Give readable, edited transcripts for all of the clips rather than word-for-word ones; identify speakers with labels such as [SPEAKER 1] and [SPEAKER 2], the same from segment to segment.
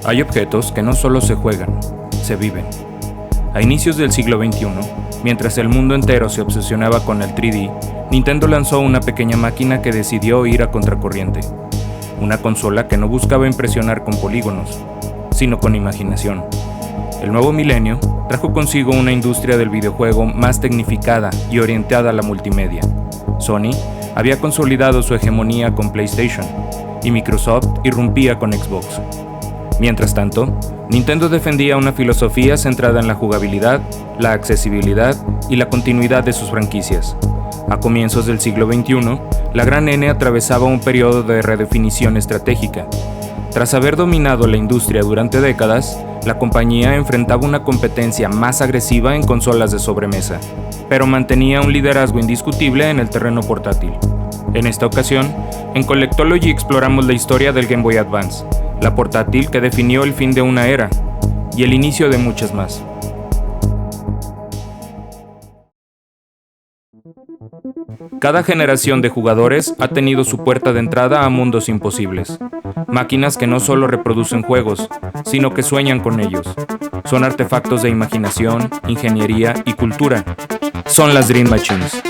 [SPEAKER 1] Hay objetos que no solo se juegan, se viven. A inicios del siglo XXI, mientras el mundo entero se obsesionaba con el 3D, Nintendo lanzó una pequeña máquina que decidió ir a contracorriente. Una consola que no buscaba impresionar con polígonos, sino con imaginación. El nuevo milenio trajo consigo una industria del videojuego más tecnificada y orientada a la multimedia. Sony había consolidado su hegemonía con PlayStation, y Microsoft irrumpía con Xbox. Mientras tanto, Nintendo defendía una filosofía centrada en la jugabilidad, la accesibilidad y la continuidad de sus franquicias. A comienzos del siglo XXI, la Gran N atravesaba un periodo de redefinición estratégica. Tras haber dominado la industria durante décadas, la compañía enfrentaba una competencia más agresiva en consolas de sobremesa, pero mantenía un liderazgo indiscutible en el terreno portátil. En esta ocasión, en Collectology exploramos la historia del Game Boy Advance, la portátil que definió el fin de una era y el inicio de muchas más. Cada generación de jugadores ha tenido su puerta de entrada a mundos imposibles. Máquinas que no solo reproducen juegos, sino que sueñan con ellos. Son artefactos de imaginación, ingeniería y cultura. Son las Dream Machines.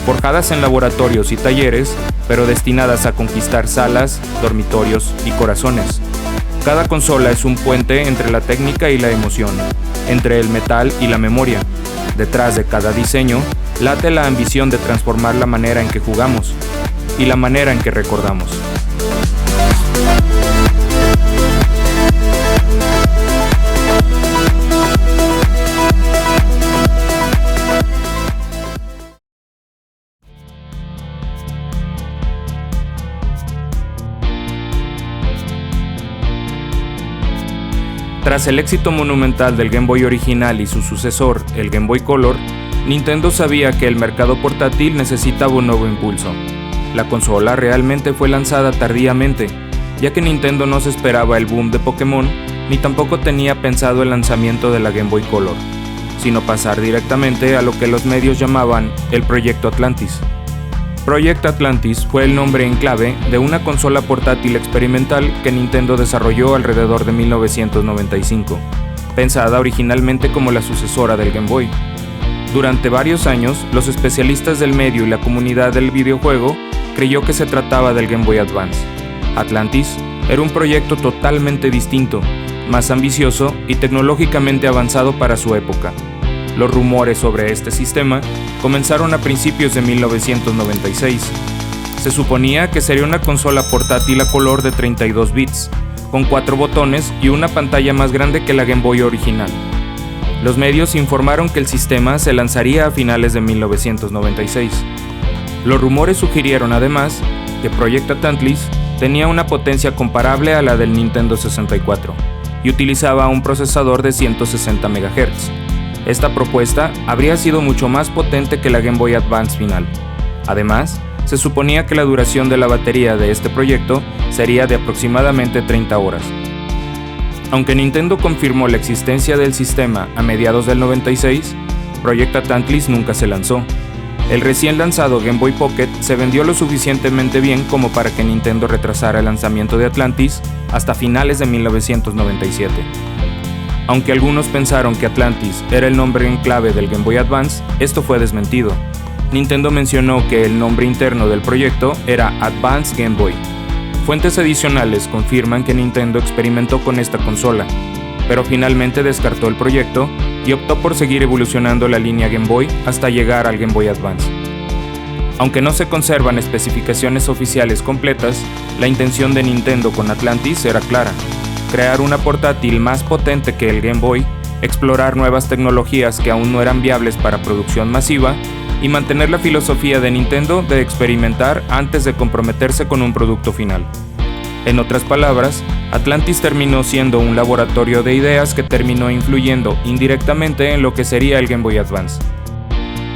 [SPEAKER 1] Forjadas en laboratorios y talleres, pero destinadas a conquistar salas, dormitorios y corazones. Cada consola es un puente entre la técnica y la emoción, entre el metal y la memoria. Detrás de cada diseño, late la ambición de transformar la manera en que jugamos y la manera en que recordamos. Tras el éxito monumental del Game Boy original y su sucesor, el Game Boy Color, Nintendo sabía que el mercado portátil necesitaba un nuevo impulso. La consola realmente fue lanzada tardíamente, ya que Nintendo no se esperaba el boom de Pokémon, ni tampoco tenía pensado el lanzamiento de la Game Boy Color, sino pasar directamente a lo que los medios llamaban el Proyecto Atlantis. Project Atlantis fue el nombre en clave de una consola portátil experimental que Nintendo desarrolló alrededor de 1995, pensada originalmente como la sucesora del Game Boy. Durante varios años, los especialistas del medio y la comunidad del videojuego creyó que se trataba del Game Boy Advance. Atlantis era un proyecto totalmente distinto, más ambicioso y tecnológicamente avanzado para su época. Los rumores sobre este sistema comenzaron a principios de 1996. Se suponía que sería una consola portátil a color de 32 bits, con 4 botones y una pantalla más grande que la Game Boy original. Los medios informaron que el sistema se lanzaría a finales de 1996. Los rumores sugirieron además que Project Atlantis tenía una potencia comparable a la del Nintendo 64 y utilizaba un procesador de 160 MHz. Esta propuesta habría sido mucho más potente que la Game Boy Advance final. Además, se suponía que la duración de la batería de este proyecto sería de aproximadamente 30 horas. Aunque Nintendo confirmó la existencia del sistema a mediados del 96, Project Atlantis nunca se lanzó. El recién lanzado Game Boy Pocket se vendió lo suficientemente bien como para que Nintendo retrasara el lanzamiento de Atlantis hasta finales de 1997. Aunque algunos pensaron que Atlantis era el nombre en clave del Game Boy Advance, esto fue desmentido. Nintendo mencionó que el nombre interno del proyecto era Advance Game Boy. Fuentes adicionales confirman que Nintendo experimentó con esta consola, pero finalmente descartó el proyecto y optó por seguir evolucionando la línea Game Boy hasta llegar al Game Boy Advance. Aunque no se conservan especificaciones oficiales completas, la intención de Nintendo con Atlantis era clara: crear una portátil más potente que el Game Boy, explorar nuevas tecnologías que aún no eran viables para producción masiva y mantener la filosofía de Nintendo de experimentar antes de comprometerse con un producto final. En otras palabras, Atlantis terminó siendo un laboratorio de ideas que terminó influyendo indirectamente en lo que sería el Game Boy Advance.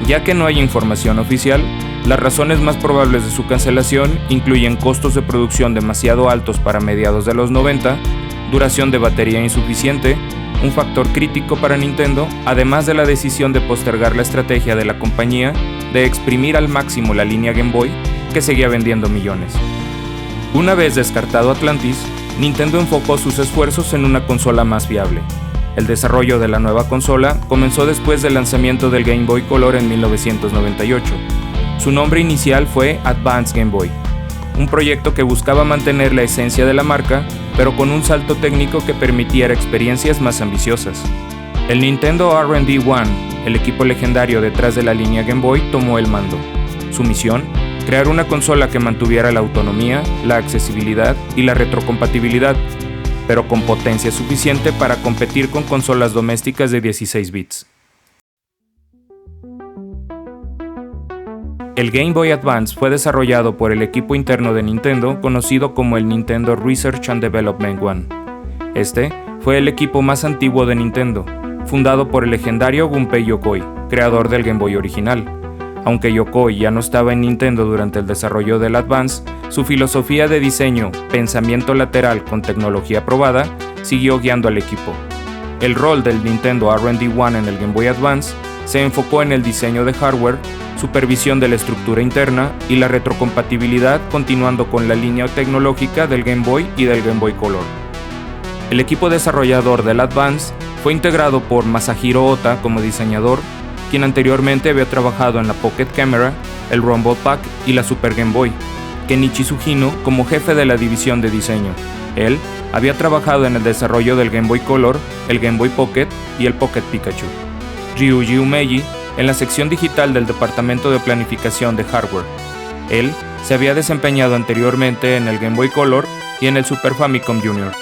[SPEAKER 1] Ya que no hay información oficial, las razones más probables de su cancelación incluyen costos de producción demasiado altos para mediados de los 90, duración de batería insuficiente un factor crítico para Nintendo, además de la decisión de postergar la estrategia de la compañía de exprimir al máximo la línea Game Boy, que seguía vendiendo millones. Una vez descartado Atlantis, Nintendo enfocó sus esfuerzos en una consola más viable. El desarrollo de la nueva consola comenzó después del lanzamiento del Game Boy Color en 1998. Su nombre inicial fue Advance Game Boy, un proyecto que buscaba mantener la esencia de la marca, pero con un salto técnico que permitiera experiencias más ambiciosas. El Nintendo R&D One, el equipo legendario detrás de la línea Game Boy, tomó el mando. Su misión: crear una consola que mantuviera la autonomía, la accesibilidad y la retrocompatibilidad, pero con potencia suficiente para competir con consolas domésticas de 16 bits. El Game Boy Advance fue desarrollado por el equipo interno de Nintendo conocido como el Nintendo Research and Development One. Este fue el equipo más antiguo de Nintendo, fundado por el legendario Gunpei Yokoi, creador del Game Boy original. Aunque Yokoi ya no estaba en Nintendo durante el desarrollo del Advance, su filosofía de diseño, pensamiento lateral con tecnología probada, siguió guiando al equipo. El rol del Nintendo R&D One en el Game Boy Advance se enfocó en el diseño de hardware, supervisión de la estructura interna y la retrocompatibilidad, continuando con la línea tecnológica del Game Boy y del Game Boy Color. El equipo desarrollador del Advance fue integrado por Masahiro Ota como diseñador, quien anteriormente había trabajado en la Pocket Camera, el Rumble Pack y la Super Game Boy, Kenichi Sugino como jefe de la división de diseño. Él había trabajado en el desarrollo del Game Boy Color, el Game Boy Pocket y el Pocket Pikachu. Ryuji Umeji en la sección digital del departamento de planificación de hardware. Él se había desempeñado anteriormente en el Game Boy Color y en el Super Famicom Jr.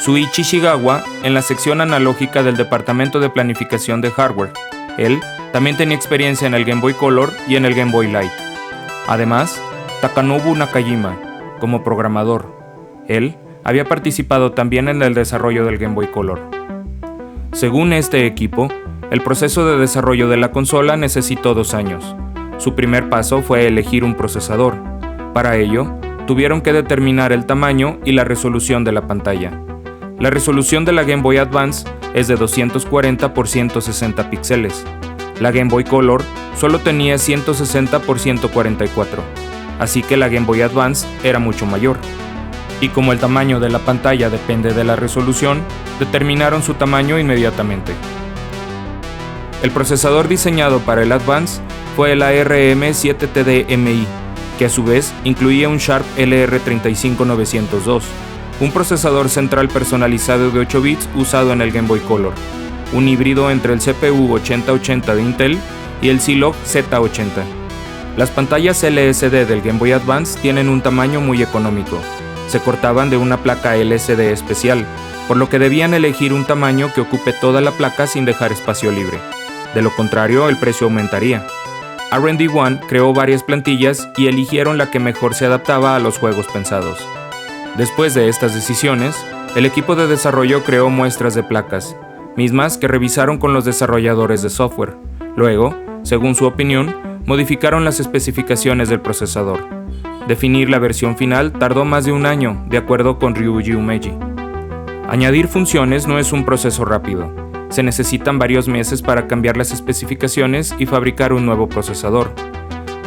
[SPEAKER 1] Shuichi Shigawa en la sección analógica del departamento de planificación de hardware. Él también tenía experiencia en el Game Boy Color y en el Game Boy Light. Además, Takanobu Nakajima como programador. Él había participado también en el desarrollo del Game Boy Color. Según este equipo, el proceso de desarrollo de la consola necesitó 2 años. Su primer paso fue elegir un procesador. Para ello, tuvieron que determinar el tamaño y la resolución de la pantalla. La resolución de la Game Boy Advance es de 240 por 160 píxeles. La Game Boy Color solo tenía 160 por 144, así que la Game Boy Advance era mucho mayor. Y como el tamaño de la pantalla depende de la resolución, determinaron su tamaño inmediatamente. El procesador diseñado para el Advance fue el ARM7TD-MI, que a su vez incluía un Sharp LR35902, un procesador central personalizado de 8 bits usado en el Game Boy Color, un híbrido entre el CPU 8080 de Intel y el Zilog Z80. Las pantallas LCD del Game Boy Advance tienen un tamaño muy económico. Se cortaban de una placa LCD especial, por lo que debían elegir un tamaño que ocupe toda la placa sin dejar espacio libre. De lo contrario, el precio aumentaría. R&D One creó varias plantillas y eligieron la que mejor se adaptaba a los juegos pensados. Después de estas decisiones, el equipo de desarrollo creó muestras de placas, mismas que revisaron con los desarrolladores de software. Luego, según su opinión, modificaron las especificaciones del procesador. Definir la versión final tardó más de 1 año, de acuerdo con Ryuji Umeji. Añadir funciones no es un proceso rápido. Se necesitan varios meses para cambiar las especificaciones y fabricar un nuevo procesador.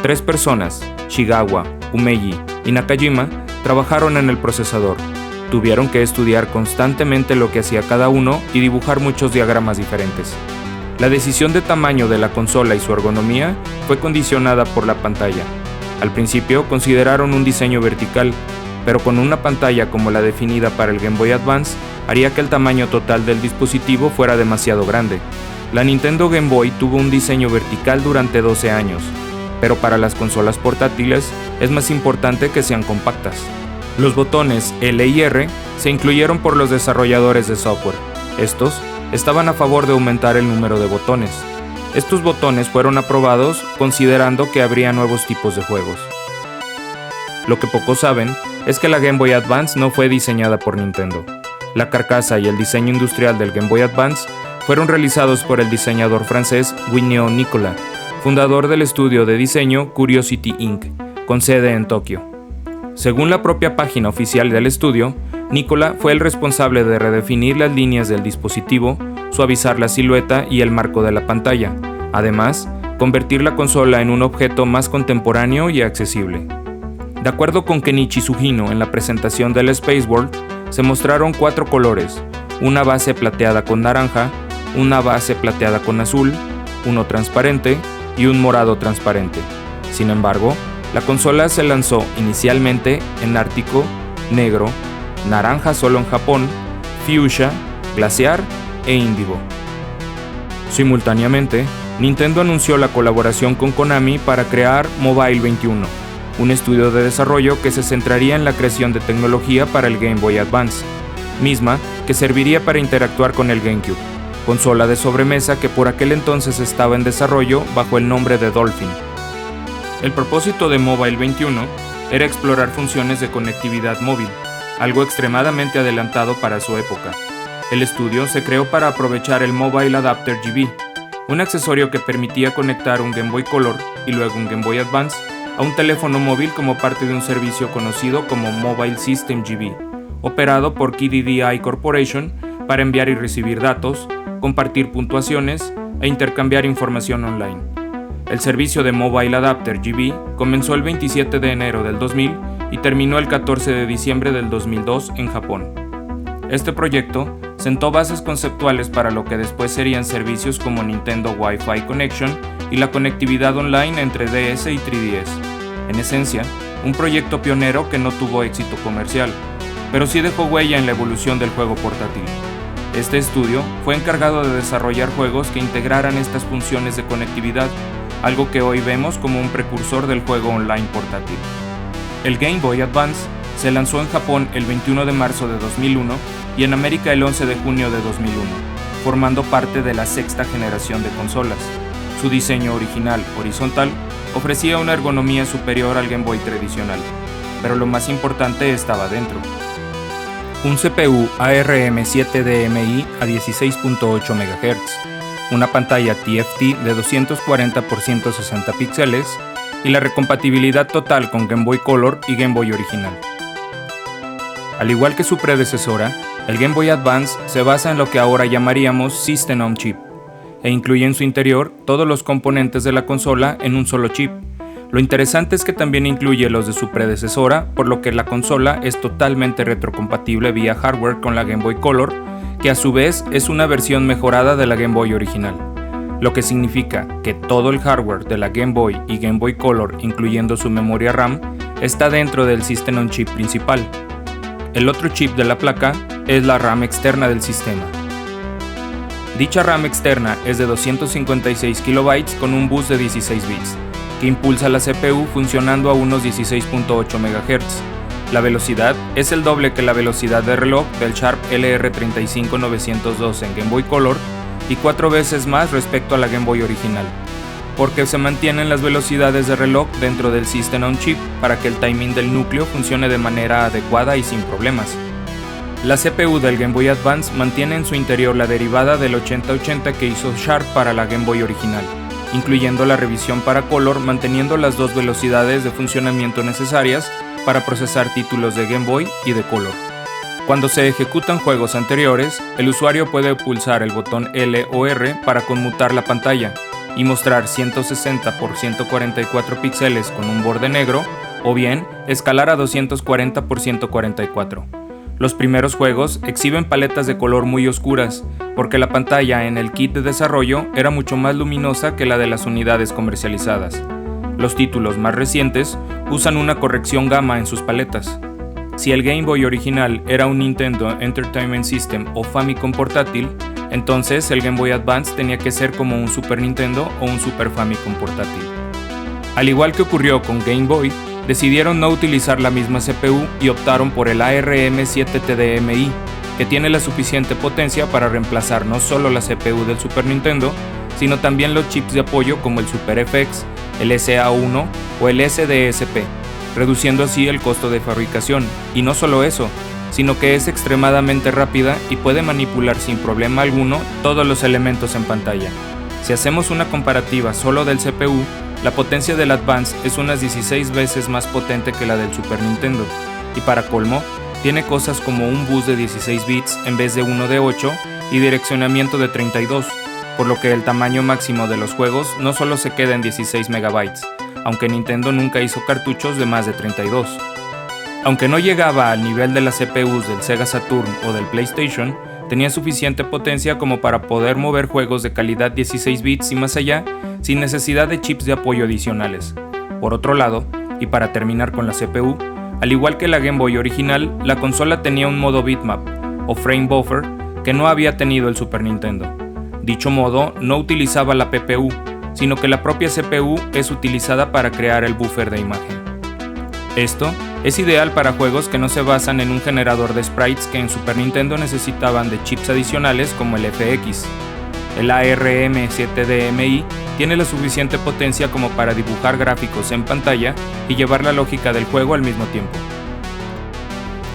[SPEAKER 1] 3 personas, Shigawa, Umeji y Nakajima, trabajaron en el procesador. Tuvieron que estudiar constantemente lo que hacía cada uno y dibujar muchos diagramas diferentes. La decisión de tamaño de la consola y su ergonomía fue condicionada por la pantalla. Al principio consideraron un diseño vertical, pero con una pantalla como la definida para el Game Boy Advance, haría que el tamaño total del dispositivo fuera demasiado grande. La Nintendo Game Boy tuvo un diseño vertical durante 12 años, pero para las consolas portátiles es más importante que sean compactas. Los botones L y R se incluyeron por los desarrolladores de software. Estos estaban a favor de aumentar el número de botones. Estos botones fueron aprobados considerando que habría nuevos tipos de juegos. Lo que pocos saben es que la Game Boy Advance no fue diseñada por Nintendo. La carcasa y el diseño industrial del Game Boy Advance fueron realizados por el diseñador francés Guignol Nicolas, fundador del estudio de diseño Curiosity Inc., con sede en Tokio. Según la propia página oficial del estudio, Nikola fue el responsable de redefinir las líneas del dispositivo, suavizar la silueta y el marco de la pantalla. Además, convertir la consola en un objeto más contemporáneo y accesible. De acuerdo con Kenichi Sugino en la presentación del Space World, se mostraron 4 colores, una base plateada con naranja, una base plateada con azul, uno transparente y un morado transparente. Sin embargo, la consola se lanzó inicialmente en ártico, negro, naranja solo en Japón, fuchsia, glaciar e índigo. Simultáneamente, Nintendo anunció la colaboración con Konami para crear Mobile 21, un estudio de desarrollo que se centraría en la creación de tecnología para el Game Boy Advance, misma que serviría para interactuar con el GameCube, consola de sobremesa que por aquel entonces estaba en desarrollo bajo el nombre de Dolphin. El propósito de Mobile 21 era explorar funciones de conectividad móvil, algo extremadamente adelantado para su época. El estudio se creó para aprovechar el Mobile Adapter GB, un accesorio que permitía conectar un Game Boy Color y luego un Game Boy Advance a un teléfono móvil como parte de un servicio conocido como Mobile System GB, operado por KDDI Corporation para enviar y recibir datos, compartir puntuaciones e intercambiar información online. El servicio de Mobile Adapter GB comenzó el 27 de enero del 2000 y terminó el 14 de diciembre del 2002 en Japón. Este proyecto sentó bases conceptuales para lo que después serían servicios como Nintendo Wi-Fi Connection y la conectividad online entre DS y 3DS. En esencia, un proyecto pionero que no tuvo éxito comercial, pero sí dejó huella en la evolución del juego portátil. Este estudio fue encargado de desarrollar juegos que integraran estas funciones de conectividad, algo que hoy vemos como un precursor del juego online portátil. El Game Boy Advance se lanzó en Japón el 21 de marzo de 2001 y en América el 11 de junio de 2001, formando parte de la sexta generación de consolas. Su diseño original, horizontal, ofrecía una ergonomía superior al Game Boy tradicional, pero lo más importante estaba dentro. Un CPU ARM7 DMI a 16.8 MHz, una pantalla TFT de 240 x 160 píxeles y la recompatibilidad total con Game Boy Color y Game Boy original. Al igual que su predecesora, el Game Boy Advance se basa en lo que ahora llamaríamos System on Chip, e incluye en su interior todos los componentes de la consola en un solo chip. Lo interesante es que también incluye los de su predecesora, por lo que la consola es totalmente retrocompatible vía hardware con la Game Boy Color, que a su vez es una versión mejorada de la Game Boy original, lo que significa que todo el hardware de la Game Boy y Game Boy Color, incluyendo su memoria RAM, está dentro del System on Chip principal. El otro chip de la placa es la RAM externa del sistema. Dicha RAM externa es de 256 KB con un bus de 16 bits, que impulsa la CPU funcionando a unos 16.8 MHz. La velocidad es el doble que la velocidad de reloj del Sharp LR35902 en Game Boy Color y 4 veces más respecto a la Game Boy original, porque se mantienen las velocidades de reloj dentro del System on Chip para que el timing del núcleo funcione de manera adecuada y sin problemas. La CPU del Game Boy Advance mantiene en su interior la derivada del 8080 que hizo Sharp para la Game Boy original, incluyendo la revisión para Color, manteniendo las dos velocidades de funcionamiento necesarias para procesar títulos de Game Boy y de Color. Cuando se ejecutan juegos anteriores, el usuario puede pulsar el botón L o R para conmutar la pantalla y mostrar 160 x 144 píxeles con un borde negro, o bien escalar a 240 x 144. Los primeros juegos exhiben paletas de color muy oscuras, porque la pantalla en el kit de desarrollo era mucho más luminosa que la de las unidades comercializadas. Los títulos más recientes usan una corrección gamma en sus paletas. Si el Game Boy original era un Nintendo Entertainment System o Famicom portátil, entonces el Game Boy Advance tenía que ser como un Super Nintendo o un Super Famicom portátil. Al igual que ocurrió con Game Boy, decidieron no utilizar la misma CPU y optaron por el ARM7 TDMI, que tiene la suficiente potencia para reemplazar no solo la CPU del Super Nintendo, sino también los chips de apoyo como el Super FX, el SA1 o el SDSP, reduciendo así el costo de fabricación. Y no solo eso, sino que es extremadamente rápida y puede manipular sin problema alguno todos los elementos en pantalla. Si hacemos una comparativa solo del CPU, la potencia del Advance es unas 16 veces más potente que la del Super Nintendo, y para colmo, tiene cosas como un bus de 16 bits en vez de uno de 8 y direccionamiento de 32, por lo que el tamaño máximo de los juegos no solo se queda en 16 megabytes, aunque Nintendo nunca hizo cartuchos de más de 32. Aunque no llegaba al nivel de las CPUs del Sega Saturn o del PlayStation, tenía suficiente potencia como para poder mover juegos de calidad 16 bits y más allá, sin necesidad de chips de apoyo adicionales. Por otro lado, y para terminar con la CPU, al igual que la Game Boy original, la consola tenía un modo bitmap, o frame buffer, que no había tenido el Super Nintendo. Dicho modo no utilizaba la PPU, sino que la propia CPU es utilizada para crear el buffer de imagen. Esto es ideal para juegos que no se basan en un generador de sprites que en Super Nintendo necesitaban de chips adicionales como el FX. El ARM7DMI tiene la suficiente potencia como para dibujar gráficos en pantalla y llevar la lógica del juego al mismo tiempo.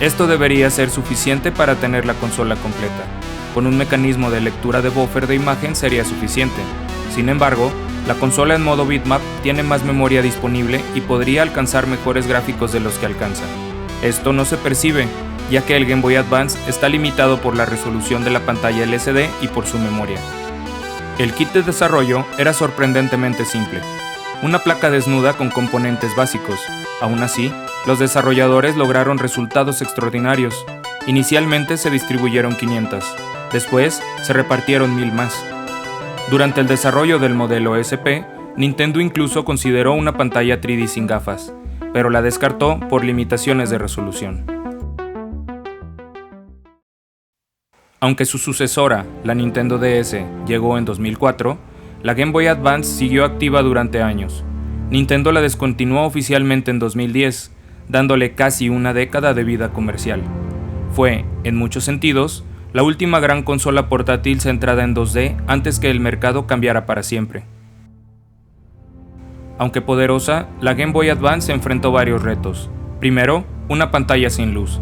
[SPEAKER 1] Esto debería ser suficiente para tener la consola completa. Con un mecanismo de lectura de buffer de imagen sería suficiente. Sin embargo, la consola en modo bitmap tiene más memoria disponible y podría alcanzar mejores gráficos de los que alcanza. Esto no se percibe, ya que el Game Boy Advance está limitado por la resolución de la pantalla LCD y por su memoria. El kit de desarrollo era sorprendentemente simple. Una placa desnuda con componentes básicos. Aún así, los desarrolladores lograron resultados extraordinarios. Inicialmente se distribuyeron 500, después se repartieron 1000 más. Durante el desarrollo del modelo SP, Nintendo incluso consideró una pantalla 3D sin gafas, pero la descartó por limitaciones de resolución. Aunque su sucesora, la Nintendo DS, llegó en 2004, la Game Boy Advance siguió activa durante años. Nintendo la descontinuó oficialmente en 2010, dándole casi una década de vida comercial. Fue, en muchos sentidos, la última gran consola portátil centrada en 2D antes que el mercado cambiara para siempre. Aunque poderosa, la Game Boy Advance enfrentó varios retos. Primero, una pantalla sin luz.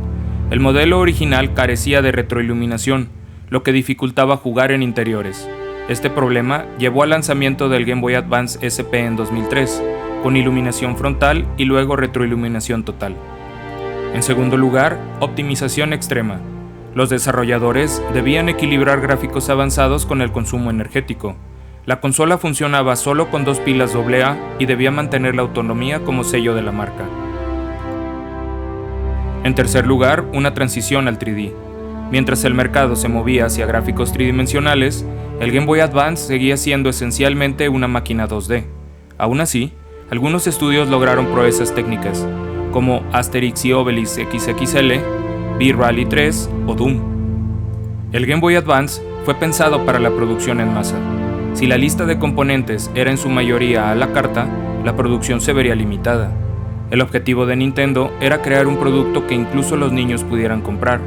[SPEAKER 1] El modelo original carecía de retroiluminación, lo que dificultaba jugar en interiores. Este problema llevó al lanzamiento del Game Boy Advance SP en 2003, con iluminación frontal y luego retroiluminación total. En segundo lugar, optimización extrema. Los desarrolladores debían equilibrar gráficos avanzados con el consumo energético. La consola funcionaba solo con 2 pilas AA y debía mantener la autonomía como sello de la marca. En tercer lugar, una transición al 3D. Mientras el mercado se movía hacia gráficos tridimensionales, el Game Boy Advance seguía siendo esencialmente una máquina 2D. Aún así, algunos estudios lograron proezas técnicas, como Asterix y Obelix XXL, Beat-Rally 3 o Doom. El Game Boy Advance fue pensado para la producción en masa. Si la lista de componentes era en su mayoría a la carta, la producción se vería limitada. El objetivo de Nintendo era crear un producto que incluso los niños pudieran comprar,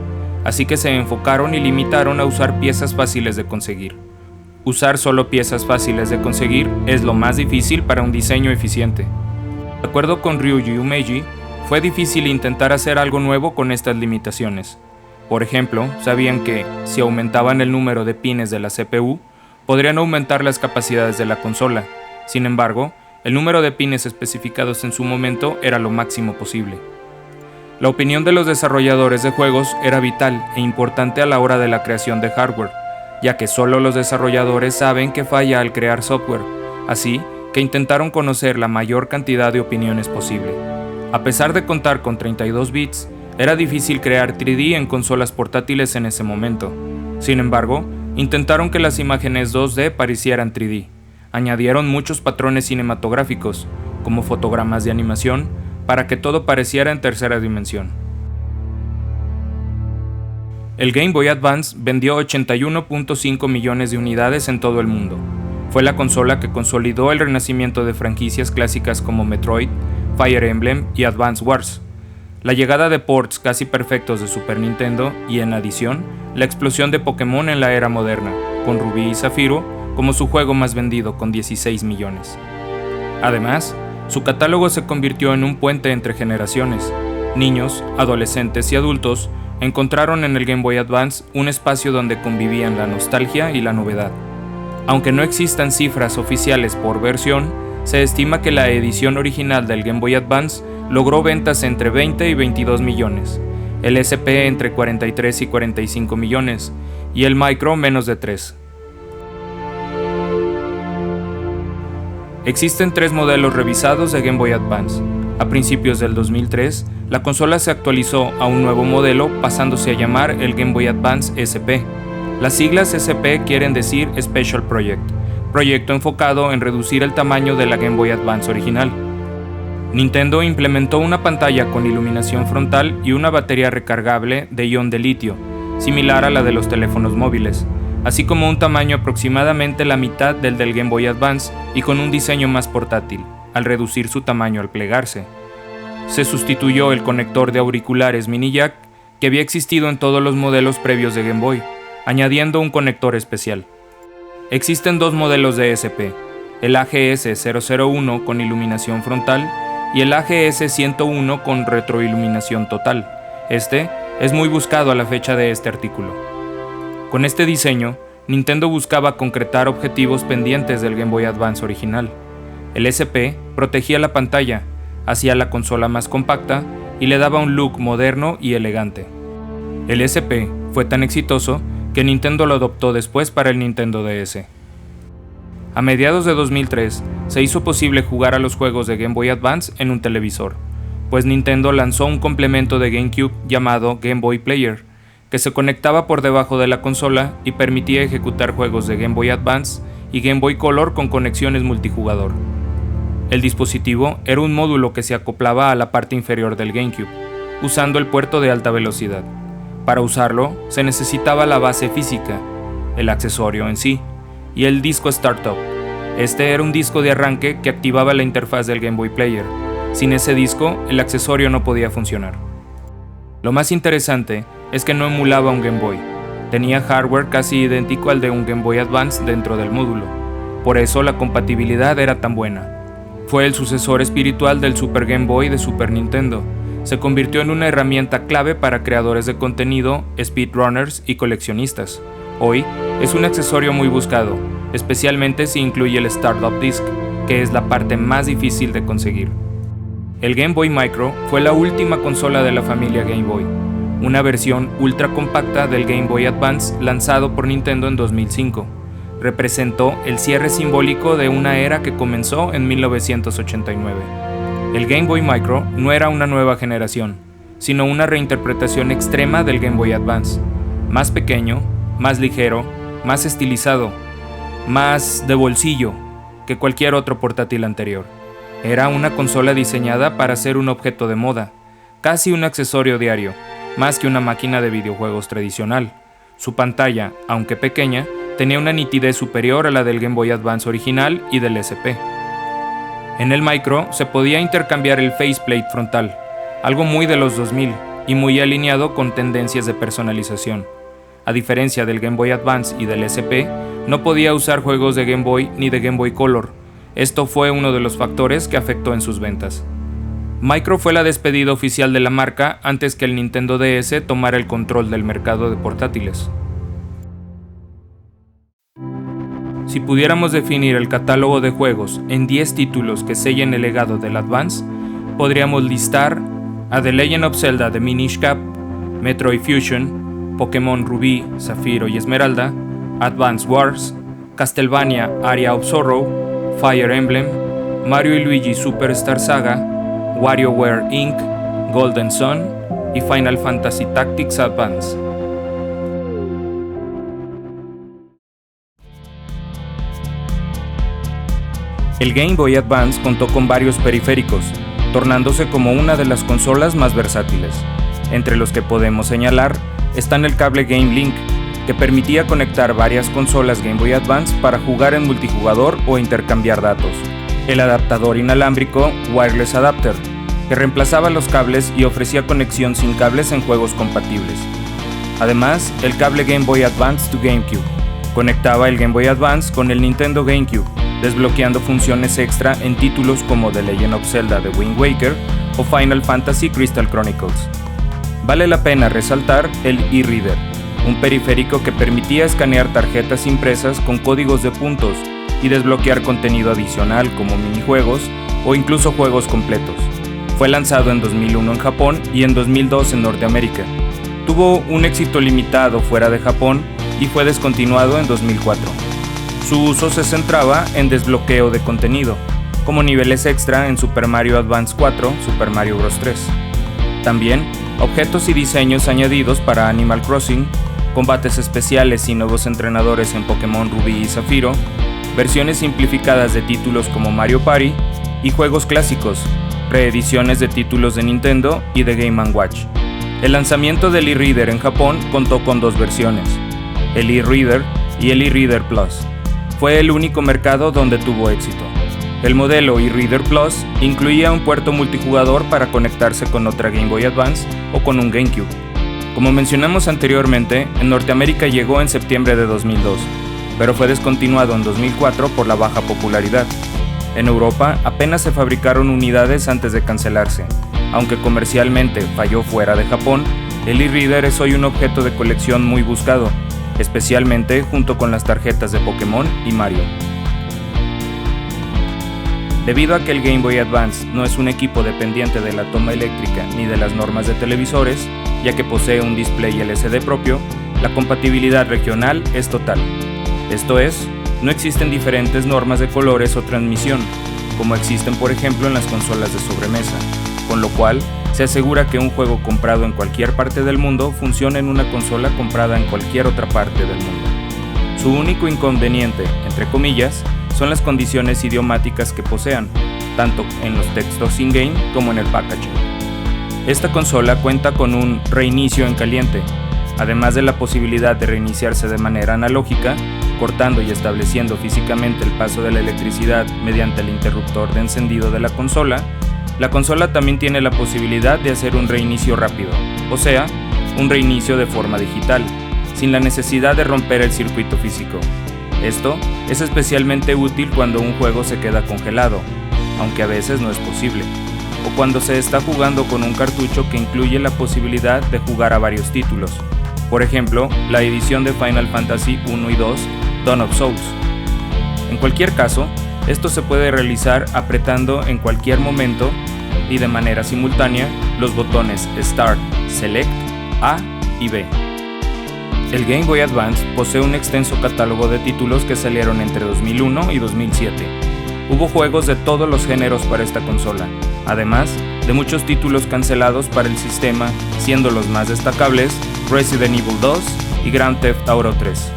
[SPEAKER 1] así que se enfocaron y limitaron a usar piezas fáciles de conseguir. Usar solo piezas fáciles de conseguir es lo más difícil para un diseño eficiente. De acuerdo con Ryuji Umeji, fue difícil intentar hacer algo nuevo con estas limitaciones. Por ejemplo, sabían que, si aumentaban el número de pines de la CPU, podrían aumentar las capacidades de la consola. Sin embargo, el número de pines especificados en su momento era lo máximo posible. La opinión de los desarrolladores de juegos era vital e importante a la hora de la creación de hardware, ya que solo los desarrolladores saben qué falla al crear software, así que intentaron conocer la mayor cantidad de opiniones posible. A pesar de contar con 32 bits, era difícil crear 3D en consolas portátiles en ese momento. Sin embargo, intentaron que las imágenes 2D parecieran 3D. Añadieron muchos patrones cinematográficos, como fotogramas de animación, para que todo pareciera en tercera dimensión. El Game Boy Advance vendió 81.5 millones de unidades en todo el mundo. Fue la consola que consolidó el renacimiento de franquicias clásicas como Metroid, Fire Emblem y Advance Wars. La llegada de ports casi perfectos de Super Nintendo y, en adición, la explosión de Pokémon en la era moderna, con Rubí y Zafiro como su juego más vendido con 16 millones. Además, su catálogo se convirtió en un puente entre generaciones. Niños, adolescentes y adultos encontraron en el Game Boy Advance un espacio donde convivían la nostalgia y la novedad. Aunque no existan cifras oficiales por versión, se estima que la edición original del Game Boy Advance logró ventas entre 20 y 22 millones, el SP entre 43 y 45 millones y el Micro menos de 3. Existen 3 modelos revisados de Game Boy Advance. A principios del 2003, la consola se actualizó a un nuevo modelo pasándose a llamar el Game Boy Advance SP. Las siglas SP quieren decir Special Project, proyecto enfocado en reducir el tamaño de la Game Boy Advance original. Nintendo implementó una pantalla con iluminación frontal y una batería recargable de ion de litio, similar a la de los teléfonos móviles, así como un tamaño aproximadamente la mitad del Game Boy Advance y con un diseño más portátil, al reducir su tamaño al plegarse. Se sustituyó el conector de auriculares mini jack que había existido en todos los modelos previos de Game Boy, añadiendo un conector especial. Existen 2 modelos de SP, el AGS-001 con iluminación frontal y el AGS-101 con retroiluminación total. Este es muy buscado a la fecha de este artículo. Con este diseño, Nintendo buscaba concretar objetivos pendientes del Game Boy Advance original. El SP protegía la pantalla, hacía la consola más compacta y le daba un look moderno y elegante. El SP fue tan exitoso que Nintendo lo adoptó después para el Nintendo DS. A mediados de 2003, se hizo posible jugar a los juegos de Game Boy Advance en un televisor, pues Nintendo lanzó un complemento de GameCube llamado Game Boy Player, que se conectaba por debajo de la consola y permitía ejecutar juegos de Game Boy Advance y Game Boy Color con conexiones multijugador. El dispositivo era un módulo que se acoplaba a la parte inferior del GameCube, usando el puerto de alta velocidad. Para usarlo, se necesitaba la base física, el accesorio en sí, y el disco Startup. Este era un disco de arranque que activaba la interfaz del Game Boy Player. Sin ese disco, el accesorio no podía funcionar. Lo más interesante es que no emulaba un Game Boy. Tenía hardware casi idéntico al de un Game Boy Advance dentro del módulo. Por eso la compatibilidad era tan buena. Fue el sucesor espiritual del Super Game Boy de Super Nintendo. Se convirtió en una herramienta clave para creadores de contenido, speedrunners y coleccionistas. Hoy es un accesorio muy buscado, especialmente si incluye el Startup Disc, que es la parte más difícil de conseguir. El Game Boy Micro fue la última consola de la familia Game Boy, una versión ultra compacta del Game Boy Advance lanzado por Nintendo en 2005. Representó el cierre simbólico de una era que comenzó en 1989. El Game Boy Micro no era una nueva generación, sino una reinterpretación extrema del Game Boy Advance, más pequeño, más ligero, más estilizado, más de bolsillo que cualquier otro portátil anterior. Era una consola diseñada para ser un objeto de moda, casi un accesorio diario, más que una máquina de videojuegos tradicional. Su pantalla, aunque pequeña, tenía una nitidez superior a la del Game Boy Advance original y del SP. En el Micro se podía intercambiar el faceplate frontal, algo muy de los 2000 y muy alineado con tendencias de personalización. A diferencia del Game Boy Advance y del SP, no podía usar juegos de Game Boy ni de Game Boy Color. Esto fue uno de los factores que afectó en sus ventas. Micro fue la despedida oficial de la marca antes que el Nintendo DS tomara el control del mercado de portátiles. Si pudiéramos definir el catálogo de juegos en 10 títulos que sellen el legado del Advance, podríamos listar a The Legend of Zelda The Minish Cap, Metroid Fusion, Pokémon Rubí, Zafiro y Esmeralda, Advance Wars, Castlevania Aria of Sorrow, Fire Emblem, Mario y Luigi Superstar Saga, WarioWare Inc., Golden Sun y Final Fantasy Tactics Advance. El Game Boy Advance contó con varios periféricos, tornándose como una de las consolas más versátiles. Entre los que podemos señalar están el cable Game Link, que permitía conectar varias consolas Game Boy Advance para jugar en multijugador o intercambiar datos. El adaptador inalámbrico Wireless Adapter, que reemplazaba los cables y ofrecía conexión sin cables en juegos compatibles. Además, el cable Game Boy Advance to GameCube conectaba el Game Boy Advance con el Nintendo GameCube, desbloqueando funciones extra en títulos como The Legend of Zelda The Wind Waker o Final Fantasy Crystal Chronicles. Vale la pena resaltar el e-reader, un periférico que permitía escanear tarjetas impresas con códigos de puntos y desbloquear contenido adicional como minijuegos o incluso juegos completos. Fue lanzado en 2001 en Japón y en 2002 en Norteamérica. Tuvo un éxito limitado fuera de Japón y fue descontinuado en 2004. Su uso se centraba en desbloqueo de contenido, como niveles extra en Super Mario Advance 4, Super Mario Bros. 3. También, objetos y diseños añadidos para Animal Crossing, combates especiales y nuevos entrenadores en Pokémon Rubí y Zafiro, versiones simplificadas de títulos como Mario Party y juegos clásicos, reediciones de títulos de Nintendo y de Game & Watch. El lanzamiento del e-Reader en Japón contó con dos versiones, el e-Reader y el e-Reader Plus. Fue el único mercado donde tuvo éxito. El modelo e-Reader Plus incluía un puerto multijugador para conectarse con otra Game Boy Advance o con un GameCube. Como mencionamos anteriormente, en Norteamérica llegó en septiembre de 2002, pero fue descontinuado en 2004 por la baja popularidad. En Europa apenas se fabricaron unidades antes de cancelarse. Aunque comercialmente falló fuera de Japón, el e-Reader es hoy un objeto de colección muy buscado, especialmente junto con las tarjetas de Pokémon y Mario. Debido a que el Game Boy Advance no es un equipo dependiente de la toma eléctrica ni de las normas de televisores, ya que posee un display LCD propio, la compatibilidad regional es total. Esto es, no existen diferentes normas de colores o transmisión, como existen por ejemplo en las consolas de sobremesa, con lo cual se asegura que un juego comprado en cualquier parte del mundo funciona en una consola comprada en cualquier otra parte del mundo. Su único inconveniente, entre comillas, son las condiciones idiomáticas que posean, tanto en los textos in-game como en el packaging. Esta consola cuenta con un reinicio en caliente, además de la posibilidad de reiniciarse de manera analógica, cortando y estableciendo físicamente el paso de la electricidad mediante el interruptor de encendido de la consola. La consola también tiene la posibilidad de hacer un reinicio rápido, o sea, un reinicio de forma digital, sin la necesidad de romper el circuito físico. Esto es especialmente útil cuando un juego se queda congelado, aunque a veces no es posible, o cuando se está jugando con un cartucho que incluye la posibilidad de jugar a varios títulos, por ejemplo, la edición de Final Fantasy 1 y 2, Dawn of Souls. En cualquier caso, esto se puede realizar apretando en cualquier momento y de manera simultánea los botones Start, Select, A y B. El Game Boy Advance posee un extenso catálogo de títulos que salieron entre 2001 y 2007. Hubo juegos de todos los géneros para esta consola, además de muchos títulos cancelados para el sistema, siendo los más destacables Resident Evil 2 y Grand Theft Auto 3.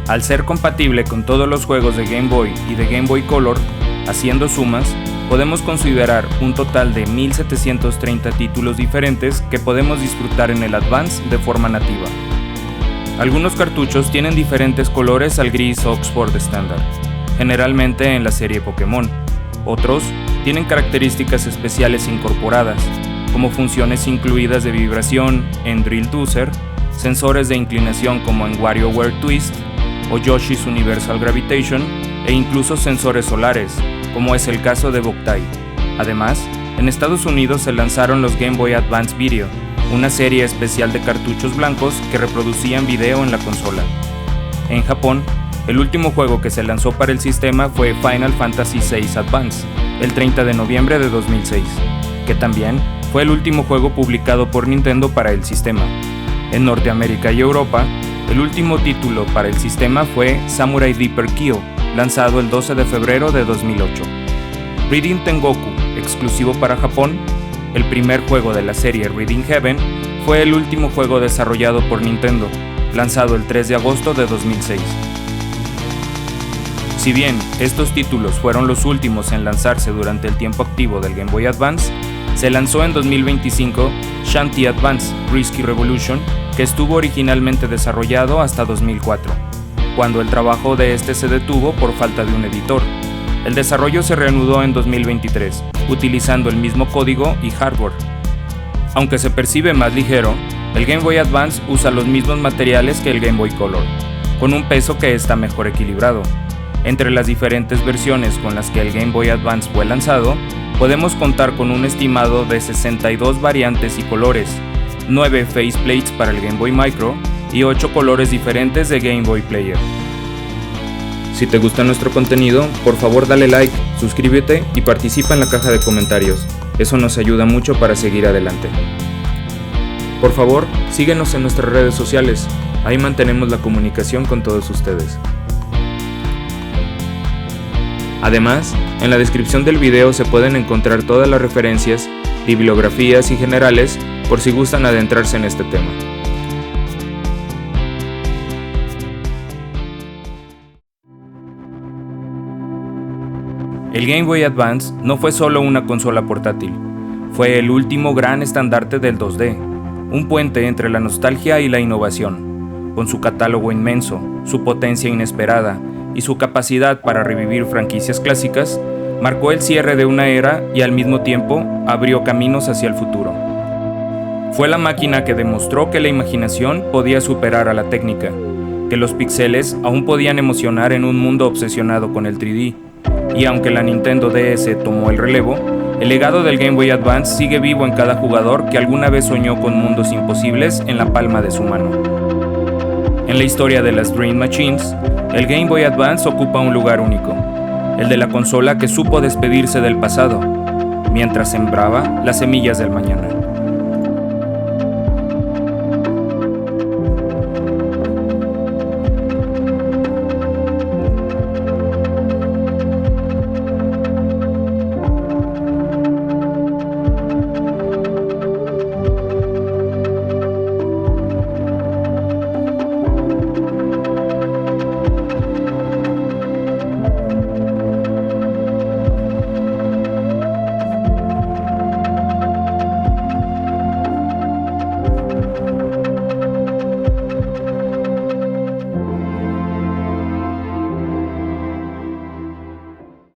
[SPEAKER 1] Al ser compatible con todos los juegos de Game Boy y de Game Boy Color, haciendo sumas, podemos considerar un total de 1730 títulos diferentes que podemos disfrutar en el Advance de forma nativa. Algunos cartuchos tienen diferentes colores al gris Oxford estándar, generalmente en la serie Pokémon. Otros tienen características especiales incorporadas, como funciones incluidas de vibración en Drill Doozer, sensores de inclinación como en WarioWare Twist o Yoshi's Universal Gravitation, e incluso sensores solares, como es el caso de Boktai. Además, en Estados Unidos se lanzaron los Game Boy Advance Video, una serie especial de cartuchos blancos que reproducían video en la consola. En Japón, el último juego que se lanzó para el sistema fue Final Fantasy VI Advance, el 30 de noviembre de 2006, que también fue el último juego publicado por Nintendo para el sistema. En Norteamérica y Europa, el último título para el sistema fue Samurai Deeper Kill, lanzado el 12 de febrero de 2008. Reading Tengoku, exclusivo para Japón, el primer juego de la serie Reading Heaven, fue el último juego desarrollado por Nintendo, lanzado el 3 de agosto de 2006. Si bien estos títulos fueron los últimos en lanzarse durante el tiempo activo del Game Boy Advance, se lanzó en 2025 Shanty Advance Risky Revolution, que estuvo originalmente desarrollado hasta 2004, cuando el trabajo de este se detuvo por falta de un editor. El desarrollo se reanudó en 2023, utilizando el mismo código y hardware. Aunque se percibe más ligero, el Game Boy Advance usa los mismos materiales que el Game Boy Color, con un peso que está mejor equilibrado. Entre las diferentes versiones con las que el Game Boy Advance fue lanzado, podemos contar con un estimado de 62 variantes y colores, 9 faceplates para el Game Boy Micro y 8 colores diferentes de Game Boy Player. Si te gusta nuestro contenido, por favor dale like, suscríbete y participa en la caja de comentarios. Eso nos ayuda mucho para seguir adelante. Por favor, síguenos en nuestras redes sociales, ahí mantenemos la comunicación con todos ustedes. Además, en la descripción del video se pueden encontrar todas las referencias, bibliografías y generales por si gustan adentrarse en este tema. El Game Boy Advance no fue solo una consola portátil, fue el último gran estandarte del 2D, un puente entre la nostalgia y la innovación. Con su catálogo inmenso, su potencia inesperada y su capacidad para revivir franquicias clásicas, marcó el cierre de una era y al mismo tiempo abrió caminos hacia el futuro. Fue la máquina que demostró que la imaginación podía superar a la técnica, que los píxeles aún podían emocionar en un mundo obsesionado con el 3D. Y aunque la Nintendo DS tomó el relevo, el legado del Game Boy Advance sigue vivo en cada jugador que alguna vez soñó con mundos imposibles en la palma de su mano. En la historia de las Dream Machines, el Game Boy Advance ocupa un lugar único, el de la consola que supo despedirse del pasado, mientras sembraba las semillas del mañana.